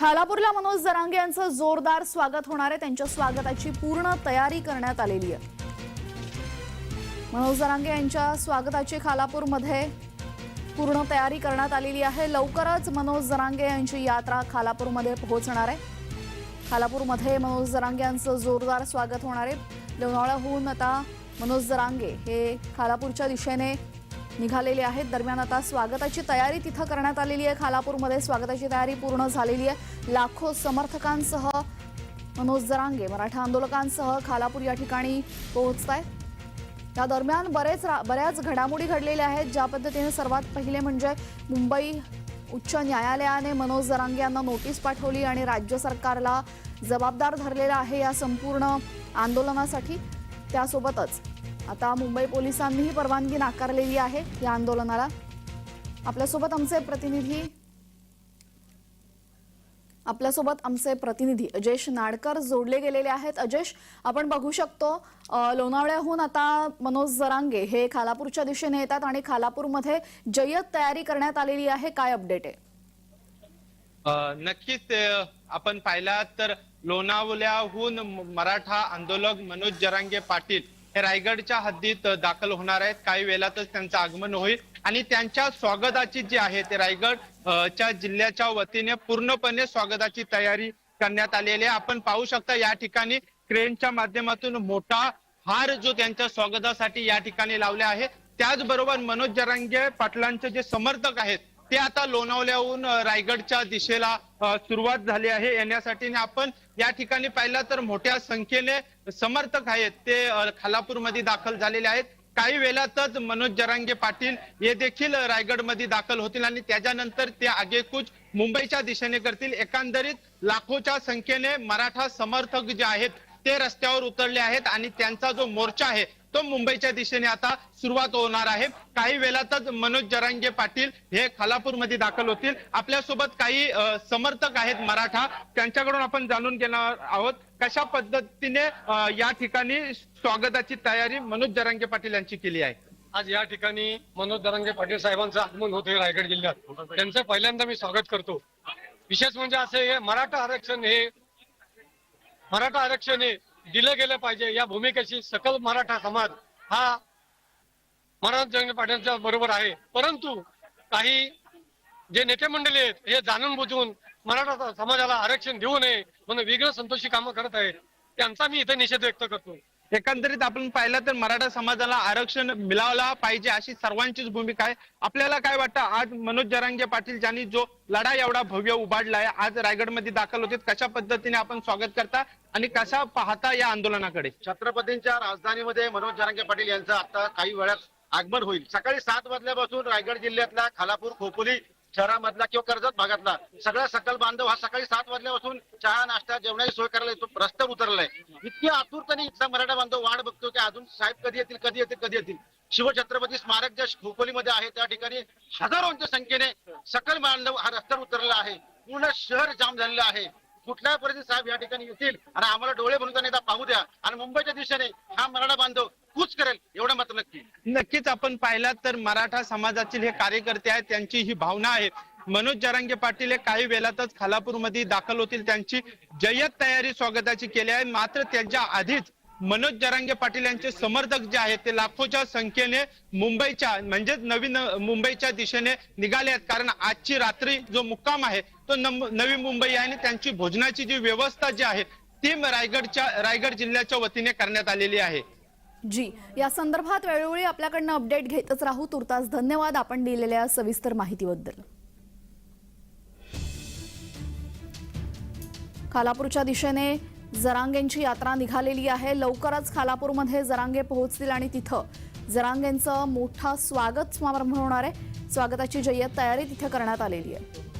खालापूरला मनोज जरांगे यांचं जोरदार स्वागत होणार आहे। त्यांच्या स्वागताची पूर्ण तयारी करण्यात आलेली आहे। मनोज जरांगे यांच्या स्वागताची खालापूरमध्ये पूर्ण तयारी करण्यात आलेली आहे। लवकरच मनोज जरांगे यांची यात्रा खालापूरमध्ये पोहोचणार आहे। खालापूरमध्ये मनोज जरांगे यांचं जोरदार स्वागत होणार आहे। लोणावळ्याहून आता मनोज जरांगे हे खालापूरच्या दिशेने निघालेले आहेत। दरम्यान आता स्वागताची तयारी तिथे करण्यात आलेली आहे। खालापूरमध्ये स्वागताची तयारी पूर्ण झालेली आहे। लाखो समर्थकांसह मनोज जरांगे मराठा आंदोलकांसह खालापूर या ठिकाणी पोहोचतायत। या दरम्यान बऱ्याच घडामोडी घडलेल्या आहेत। ज्या पद्धतीने सर्वात पहिले म्हणजे मुंबई उच्च न्यायालयाने मनोज जरांगे यांना नोटीस पाठवली आणि राज्य सरकारला जबाबदार धरलेला आहे या संपूर्ण आंदोलनासाठी। त्यासोबतच आता मुंबई पोलिसांनीही परवानगी नाकारलेली आहे या आंदोलनाला। आपल्यासोबत आमचे प्रतिनिधी अजेश नाडकर जोडले गेलेले आहेत। अजेश, आपण बघू शकतो लोणावळ्याहून आता मनोज जरांगे हे खालापूरच्या दिशेने येतात आणि खालापूरमध्ये जय्यत तयारी करण्यात आलेली आहे। काय अपडेट आहे? नक्कीच आपण पाहिला तर लोणावळ्याहून मराठा आंदोलक मनोज जरांगे पाटील हे रायगडच्या हद्दीत दाखल होणार आहेत। काही वेळातच त्यांचं आगमन होईल आणि त्यांच्या स्वागताची जी आहे ते रायगडच्या जिल्ह्याच्या वतीने पूर्णपणे स्वागताची तयारी करण्यात आलेली आहे। आपण पाहू शकता या ठिकाणी क्रेनच्या माध्यमातून मोठा हार जो त्यांच्या स्वागतासाठी या ठिकाणी लावले आहे। त्याचबरोबर मनोज जरांगे पाटलांचे जे समर्थक आहेत ते आता लोणावळ्याहून रायगडच्या दिशेला सुरुवात झाली आहे येण्यासाठी। आपण या ठिकाणी पाहिलं तर मोठ्या संख्येने समर्थक आहेत ते खालापूरमध्ये दाखल झालेले आहेत। काही वेळातच मनोज जरांगे पाटील हे देखील रायगडमध्ये दाखल होतील आणि त्याच्यानंतर ते आगेकूच मुंबईच्या दिशेने करतील। एकंदरीत लाखोच्या संख्येने मराठा समर्थक जे आहेत ते रस्त्यावर उतरले आहेत आणि त्यांचा जो मोर्चा आहे तो मुंबईच्या दिशेने आता सुरुवात होणार आहे। काही वेळातच मनोज जरांगे पाटील हे खालापूरमध्ये दाखल होतील। आपल्यासोबत काही समर्थक आहेत मराठा, त्यांच्याकडून आपण जाणून घेणार आहोत कशा पद्धतीने या ठिकाणी स्वागताची तयारी मनोज जरांगे पाटील यांची केली आहे। आज या ठिकाणी मनोज जरांगे पाटील साहेबांचं आगमन होते रायगड जिल्ह्यात। त्यांचं पहिल्यांदा मी स्वागत करतो। विशेष म्हणजे असे मराठा आरक्षण हे दिलं गेलं पाहिजे या भूमिकेशी सकल मराठा समाज हा मनोज जरांगे पाटलांच्या बरोबर आहे। परंतु काही जे नेते मंडळी आहेत हे जाणून बुजून मराठा समाजाला आरक्षण देऊ नये म्हणून वेगळं संतोषी कामं करत आहेत, त्यांचा मी इथे निषेध व्यक्त करतो। एकंदरीत आपण पाहिलं तर मराठा समाजाला आरक्षण मिळालं पाहिजे अशी सर्वांचीच भूमिका आहे। आपल्याला काय वाटतं आज मनोज जरांगे पाटील ज्यांनी जो लढा एवढा भव्य उभारला आहे आज रायगडमध्ये दाखल होते, कशा पद्धतीने आपण स्वागत करता आणि कशा पाहता या आंदोलनाकडे? छत्रपतींच्या राजधानीमध्ये मनोज जरांगे पाटील यांचं आता काही वेळात आगमन होईल। सकाळी 7 वाजल्यापासून रायगड जिल्ह्यातला खालापूर खोपोली शहरामधला किंवा कर्जत भागातला सगळा सकल बांधव हा सकाळी 7 वाजल्यापासून चहा नाश्ता जेवणाची सोय करायला तो रस्त्यावर उतरलाय। इतकी आतुरतेने इथला मराठा बांधव वाट बघतो की अजून साहेब कधी येतील। शिवछत्रपती स्मारक ज्या खोपोलीमध्ये आहे त्या ठिकाणी हजारोंच्या संख्येने सकल बांधव हा रस्त्यावर उतरला आहे। पूर्ण शहर जाम झालेलं आहे। कुठल्या परिस्थितीत साहेब या ठिकाणी येतील आणि आम्हाला डोळे भरून त्यांना पाहू द्या आणि मुंबईच्या दिशेने हा मराठा बांधव कूच करेल एवढं मात्र नक्कीच आपण पाहिलं तर मराठा समाजातील हे कार्यकर्ते आहेत, त्यांची ही भावना आहे। मनोज जरांगे पाटील हे काही वेळातच खालापूरमध्ये दाखल होतील, त्यांची जय्यत तयारी स्वागताची केली आहे। मात्र त्यांच्या आधीच मनोज जरांगे पाटील यांचे समर्थक जे आहेत ते लाखोच्या संख्येने मुंबईच्या म्हणजेच नवीन मुंबईच्या दिशेने निघाले आहेत। कारण आजची रात्री जो मुक्काम आहे तो नवी मुंबई आहे आणि त्यांची भोजनाची जी व्यवस्था जी आहे ती रायगड जिल्ह्याच्या वतीने करण्यात आलेली आहे। जी, या संदर्भात वेळोवेळी आपल्याकडनं अपडेट घेतच राहू। तुर्तास धन्यवाद आपण दिलेल्या सविस्तर माहितीबद्दल। खालापूरच्या दिशेने जरांगेंची यात्रा निघालेली आहे। लवकरच खालापूरमध्ये जरांगे पोहोचतील आणि तिथं जरांगेंचं मोठा स्वागत समारंभ होणार आहे। स्वागताची जय्यत तयारी तिथे करण्यात आलेली आहे।